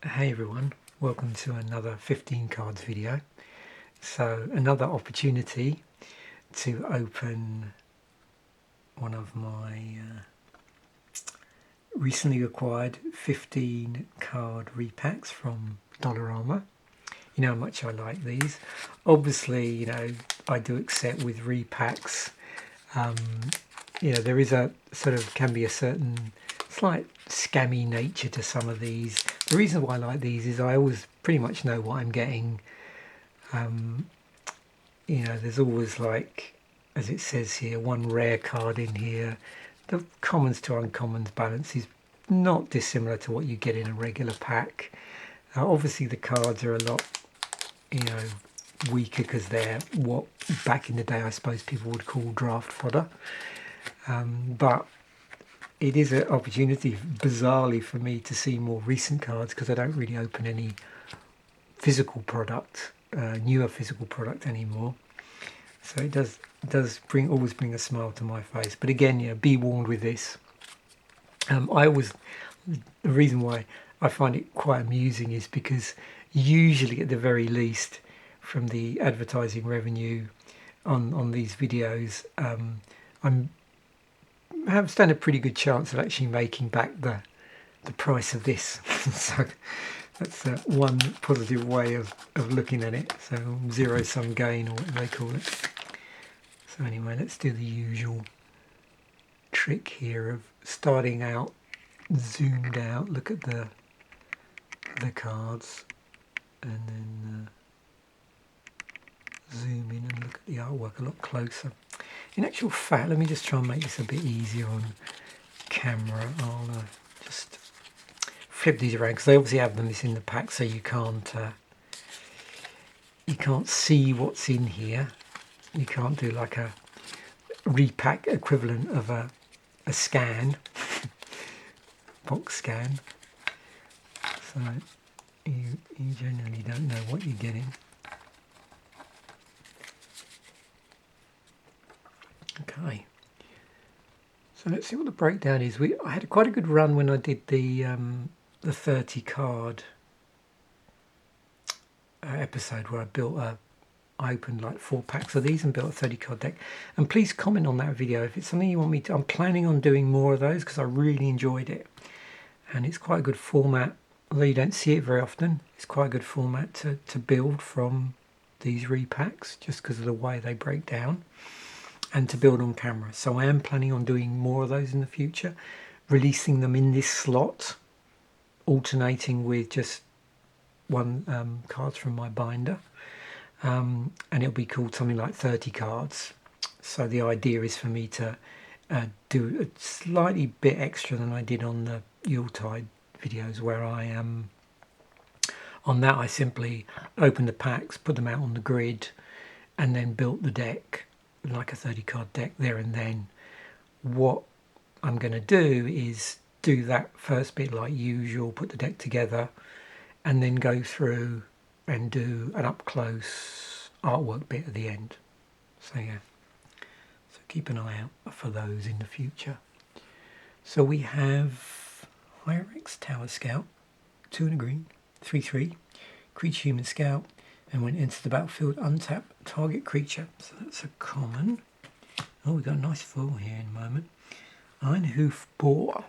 Hey everyone, welcome to another 15 cards video. So another opportunity to open one of my recently acquired 15 card repacks from Dollarama. You know how much I like these. Obviously, I do accept with repacks, there is a sort of, can be a certain slight scammy nature to some of these. The reason why I like these is I always pretty much know what I'm getting. There's always, like, as it says here, one rare card in here. The commons to uncommons balance is not dissimilar to what you get in a regular pack. Obviously the cards are a lot, weaker because they're what back in the day I suppose people would call draft fodder. But it is an opportunity, bizarrely, for me to see more recent cards because I don't really open any physical product, newer physical product anymore. So it does always bring a smile to my face. But again, be warned with this. The reason why I find it quite amusing is because usually, at the very least, from the advertising revenue on these videos, I stand a pretty good chance of actually making back the price of this. So that's one positive way of looking at it. So zero-sum gain, or whatever they call it. So anyway, let's do the usual trick here of starting out zoomed out. Look at the cards, and then zoom in and look at the artwork a lot closer. In actual fact, let me just try and make this a bit easier on camera. I'll just flip these around because they obviously have them in the pack, so you can't see what's in here. You can't do like a repack equivalent of a scan, box scan. So you generally don't know what you're getting. Okay, so let's see what the breakdown is. I had quite a good run when I did the 30 card episode where I opened like 4 packs of these and built a 30 card deck. And please comment on that video if it's something you want me to. I'm planning on doing more of those because I really enjoyed it, and it's quite a good format. Although you don't see it very often, it's quite a good format to build from these repacks, just because of the way they break down, and to build on camera. So I am planning on doing more of those in the future, releasing them in this slot, alternating with just one cards from my binder, and it'll be called something like 30 cards. So the idea is for me to do a slightly bit extra than I did on the Yuletide videos, where I am on that I simply opened the packs, put them out on the grid, and then built the deck like a 30 card deck there and then. What I'm going to do is do that first bit like usual, put the deck together, and then go through and do an up close artwork bit at the end. So yeah, so keep an eye out for those in the future. So we have Hyrex Tower Scout, 2 and a green, 3/3, creature human scout, and when it enters the battlefield, untap target creature. So that's a common. Oh, we've got a nice foil here in a moment. Ironhoof Boar.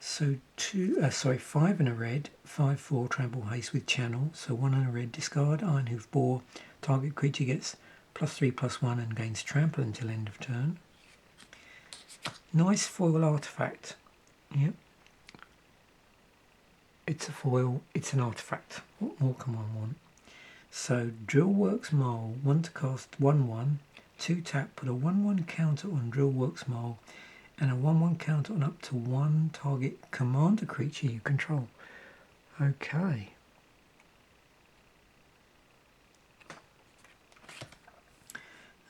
So 5 and a red, 5/4 trample haste with channel. So 1 and a red, discard Ironhoof Boar. Target creature gets +3/+1 and gains trample until end of turn. Nice foil artifact. Yep. It's a foil, it's an artifact. What more can one want? So Drillworks Mole, 1 to cast 1/1, 2 tap, put a 1/1 counter on Drillworks Mole and a 1/1 counter on up to 1 target commander creature you control. Okay.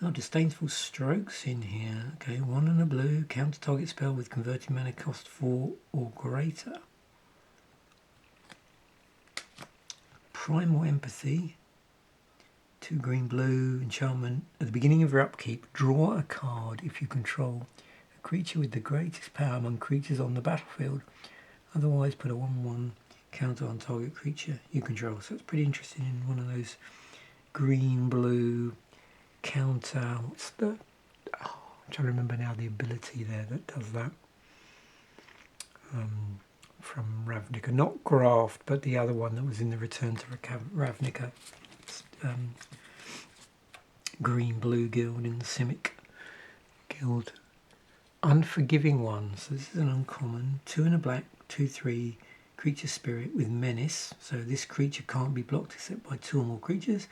Oh, Disdainful Strokes in here. Okay, 1 and a blue, counter target spell with converted mana cost 4 or greater. Primal Empathy. 2 green blue, enchantment. At the beginning of your upkeep, draw a card if you control a creature with the greatest power among creatures on the battlefield. Otherwise, put a 1/1 Counter on target creature you control. So it's pretty interesting in one of those green, blue, counter. What's the... Oh, I'm trying to remember now the ability there that does that. From Ravnica. Not Graft, but the other one that was in the Return to Ravnica. Green, blue guild in the Simic guild. Unforgiving One. So this is an uncommon. 2 and a black, 2/3 creature spirit with menace. So this creature can't be blocked except by 2 or more creatures.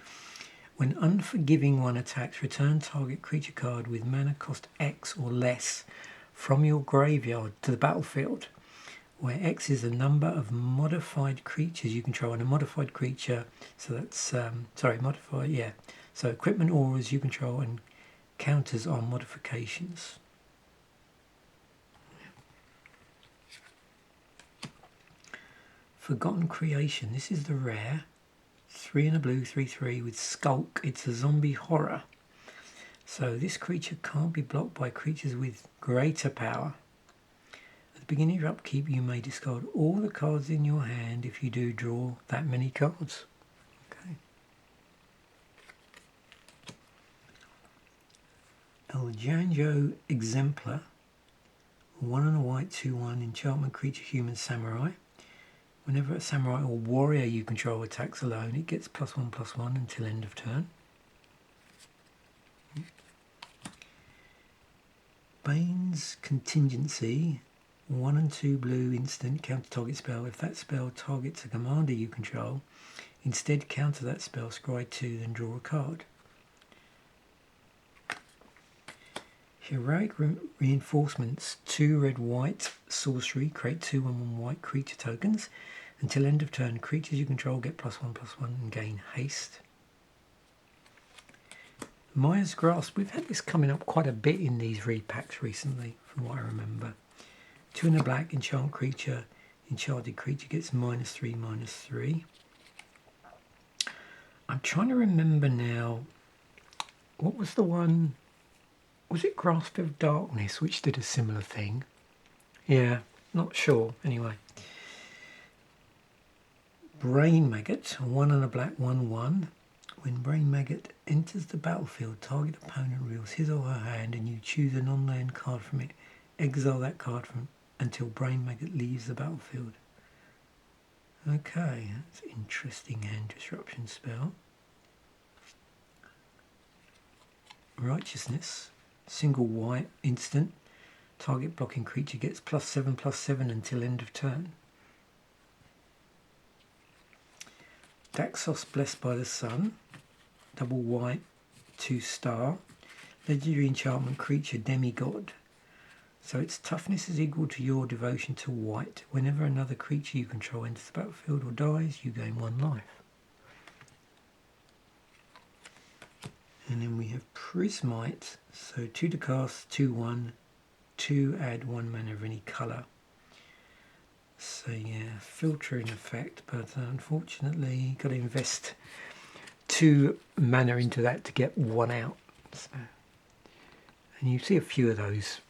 When Unforgiving One attacks, return target creature card with mana cost X or less from your graveyard to the battlefield, where X is the number of modified creatures you control. And a modified creature, so that's modified, yeah. So equipment auras you control and counters on modifications. Forgotten Creation. This is the rare. 3 and a blue, 3/3 with Skulk. It's a zombie horror. So this creature can't be blocked by creatures with greater power. At the beginning of your upkeep, you may discard all the cards in your hand. If you do, draw that many cards. Okay. Eljanjo Exemplar. 1 and a white, 2/1 enchantment creature, human samurai. Whenever a samurai or warrior you control attacks alone, it gets +1/+1 until end of turn. Bane's Contingency. 1 and 2 blue instant counter target spell. If that spell targets a commander you control, instead counter that spell, scry 2, then draw a card. Heroic Reinforcements. 2 red white sorcery. Create 2 1/1 white creature tokens. Until end of turn, creatures you control get +1/+1 and gain haste. Maya's Grasp. We've had this coming up quite a bit in these repacks recently, from what I remember. 2 and a black, enchant creature. Enchanted creature gets -3/-3. I'm trying to remember now. What was the one? Was it Grasp of Darkness, which did a similar thing? Yeah, not sure. Anyway. Brain Maggot. 1 and a black, 1/1. When Brain Maggot enters the battlefield, target opponent reveals his or her hand and you choose a non-land card from it. Exile that card from until Brain Maggot leaves the battlefield. Okay, that's an interesting hand disruption spell. Righteousness. Single white instant. Target blocking creature gets +7/+7 until end of turn. Daxos Blessed by the Sun. Double white, 2-star. Legendary enchantment creature, demigod. So its toughness is equal to your devotion to white. Whenever another creature you control enters the battlefield or dies, you gain 1 life. And then we have Prismite. So 2 to cast, 2/1, 2 add 1 mana of any colour. So yeah, filtering effect, but unfortunately got to invest 2 mana into that to get 1 out. So, and you see a few of those,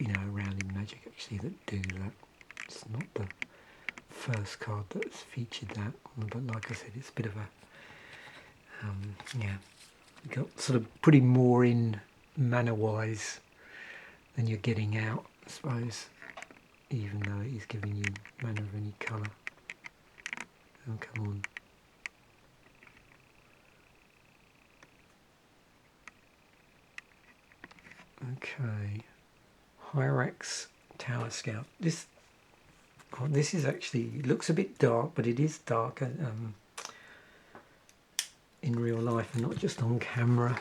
around in Magic actually that do that. It's not the first card that's featured that, but like I said, it's a bit of a, you got sort of putting more in mana-wise than you're getting out, I suppose, even though it is giving you mana of any colour. Oh, come on. Okay, Hyrax Tower Scout. This is actually, it looks a bit dark, but it is darker in real life and not just on camera.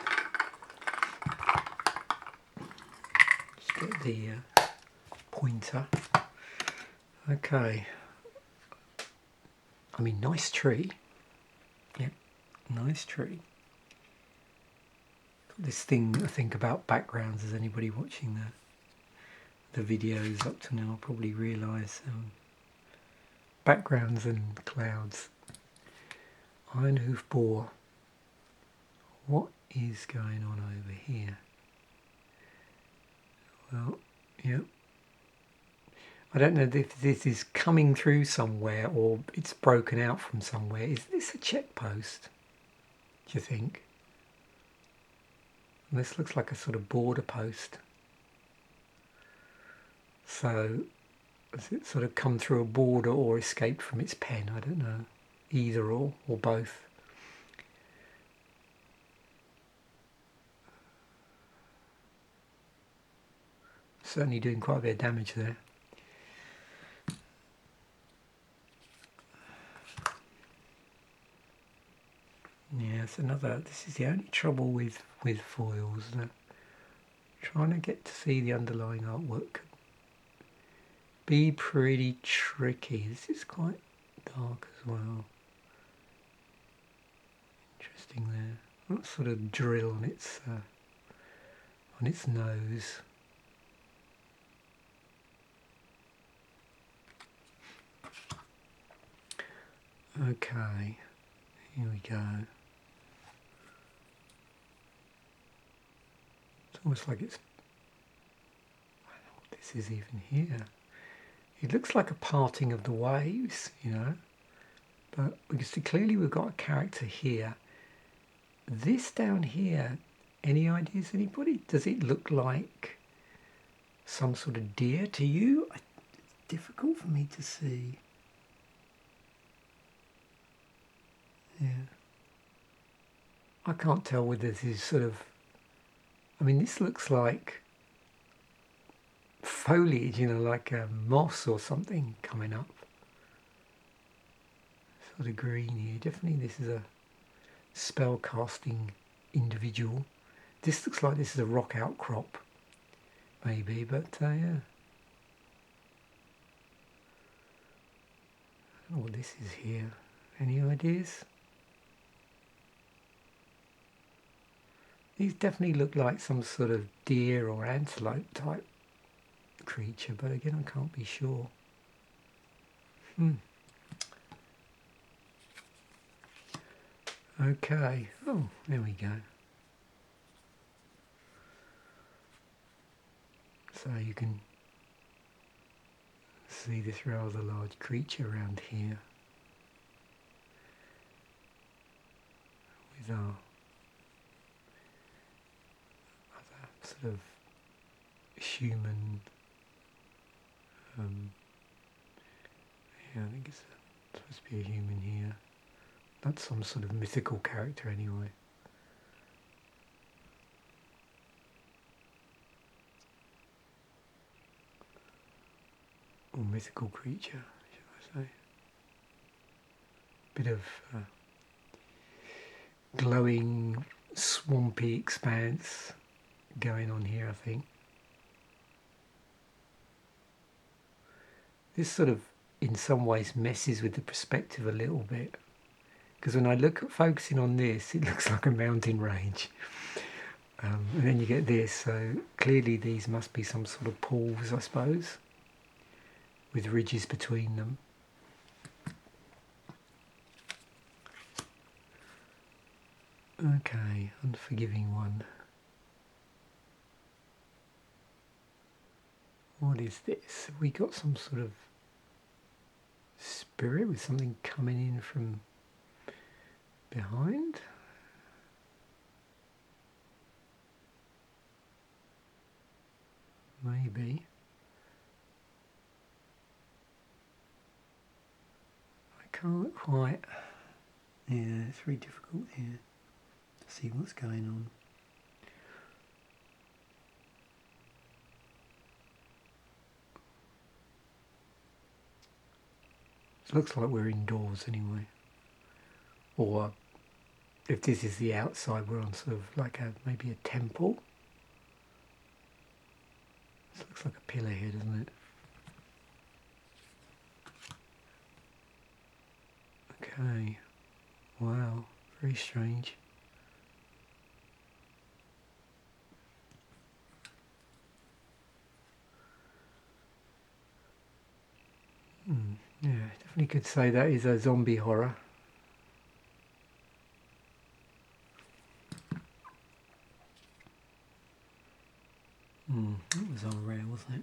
Just get the pointer. Okay. I mean, nice tree. Yep, nice tree. This thing I think about backgrounds, as anybody watching the videos up to now probably realise, backgrounds and clouds. Ironhoof Boar. What is going on over here? Well, yep. I don't know if this is coming through somewhere or it's broken out from somewhere. Is this a check post, do you think? And this looks like a sort of border post. So has it sort of come through a border or escaped from its pen? I don't know. Either or both. Certainly doing quite a bit of damage there. Yeah, it's another. This is the only trouble with foils. That trying to get to see the underlying artwork can be pretty tricky. This is quite dark as well. Interesting there. That sort of drill on its nose. Okay, here we go. It's almost like it's. I don't know what this is even here. It looks like a parting of the waves, you know. But we can see clearly we've got a character here. This down here, any ideas, anybody? Does it look like some sort of deer to you? It's difficult for me to see. Yeah. I can't tell whether this is sort of, I mean, this looks like foliage, you know, like a moss or something coming up. Sort of green here. Definitely this is a spell casting individual. This looks like this is a rock outcrop, maybe, but yeah. I don't know what this is here. Any ideas? These definitely look like some sort of deer or antelope type creature, but again, I can't be sure. Okay. Oh, there we go. So you can see this rather large creature around here with our other sort of human, yeah, I think it's supposed to be a human here. That's some sort of mythical character anyway. Or mythical creature, should I say. Bit of glowing, swampy expanse going on here, I think. This sort of, in some ways, messes with the perspective a little bit. Because when I look at focusing on this, it looks like a mountain range. And then you get this, so clearly these must be some sort of pools, I suppose, with ridges between them. Okay, unforgiving one. What is this? Have we got some sort of spirit with something coming in from behind? Maybe. I can't quite. Yeah, it's very difficult here to see what's going on. It looks like we're indoors anyway. Or if this is the outside, we're on sort of like maybe a temple. This looks like a pillar here, doesn't it? Okay. Wow. Very strange. Yeah, definitely could say that is a zombie horror. That was unreal, wasn't it?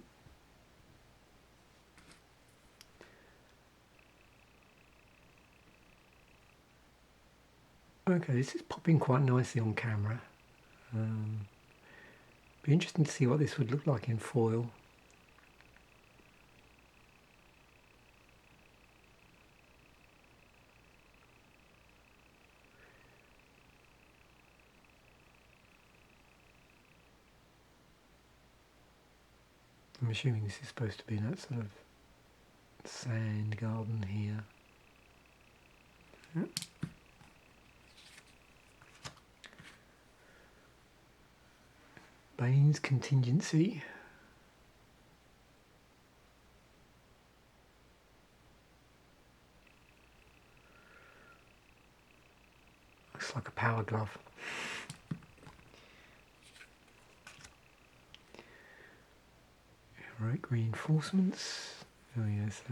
Okay, this is popping quite nicely on camera. Be interesting to see what this would look like in foil. I'm assuming this is supposed to be in that sort of sand garden here. Yep. Baines contingency. Looks like a power glove. Right, reinforcements. Oh yeah, so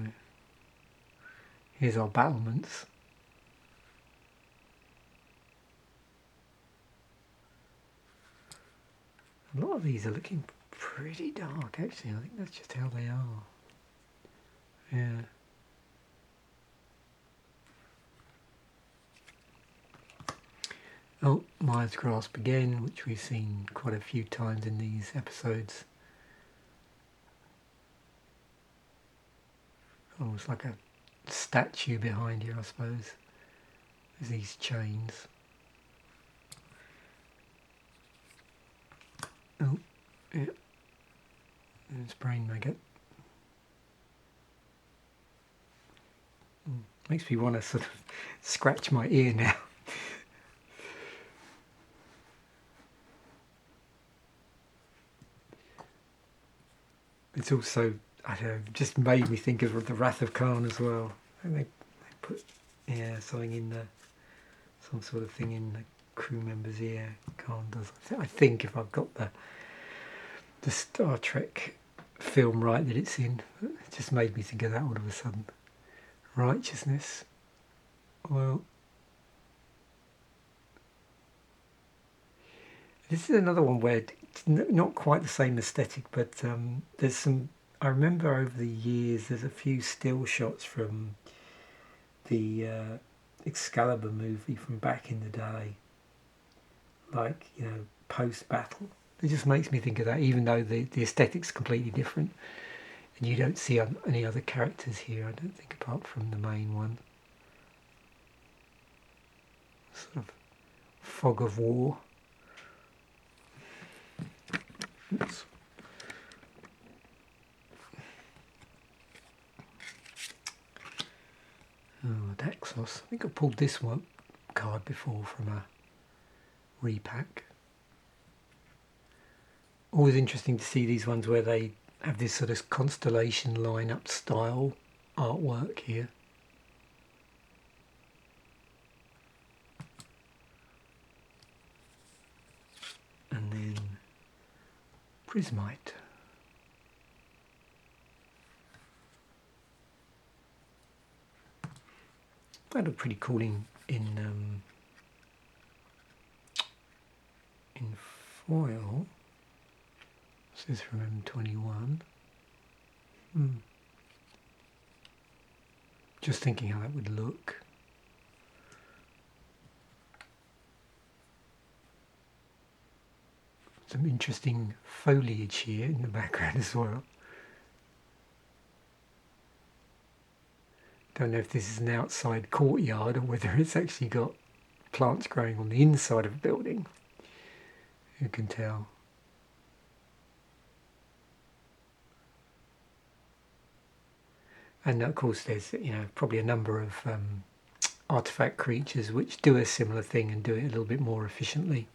here's our battlements. A lot of these are looking pretty dark actually. I think that's just how they are. Yeah. Oh, Myers Grasp again, which we've seen quite a few times in these episodes. Almost like a statue behind you, I suppose. There's these chains. Oh, yeah. There's brain maggot. Makes me want to sort of scratch my ear now. It's also, I don't know, just made me think of the Wrath of Khan as well. And they put, yeah, something in the, some sort of thing in the crew member's ear. Khan does. I think if I've got the Star Trek film right that it's in, it just made me think of that all of a sudden. Righteousness. Well, this is another one where it's not quite the same aesthetic, but there's some. I remember over the years, there's a few still shots from the Excalibur movie from back in the day, like, you know, post-battle. It just makes me think of that, even though the aesthetic's completely different, and you don't see any other characters here. I don't think, apart from the main one. Sort of fog of war. Oops. Oh, Daxos. I think I pulled this one card before from a repack. Always interesting to see these ones where they have this sort of constellation lineup style artwork here. And then Prismite. That looked pretty cool in foil. This is from M21. Just thinking how that would look. Some interesting foliage here in the background as well. Don't know if this is an outside courtyard or whether it's actually got plants growing on the inside of a building. Who can tell? And of course there's, you know, probably a number of artifact creatures which do a similar thing and do it a little bit more efficiently.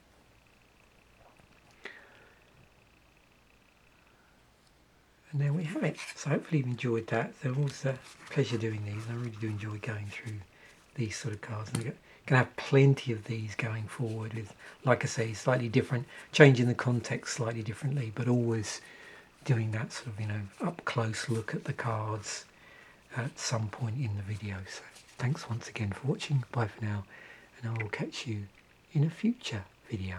And there we have it. So hopefully you've enjoyed that. It was a pleasure doing these. I really do enjoy going through these sort of cards. And we're going to have plenty of these going forward with, like I say, slightly different, changing the context slightly differently, but always doing that sort of, you know, up close look at the cards at some point in the video. So thanks once again for watching. Bye for now, and I will catch you in a future video.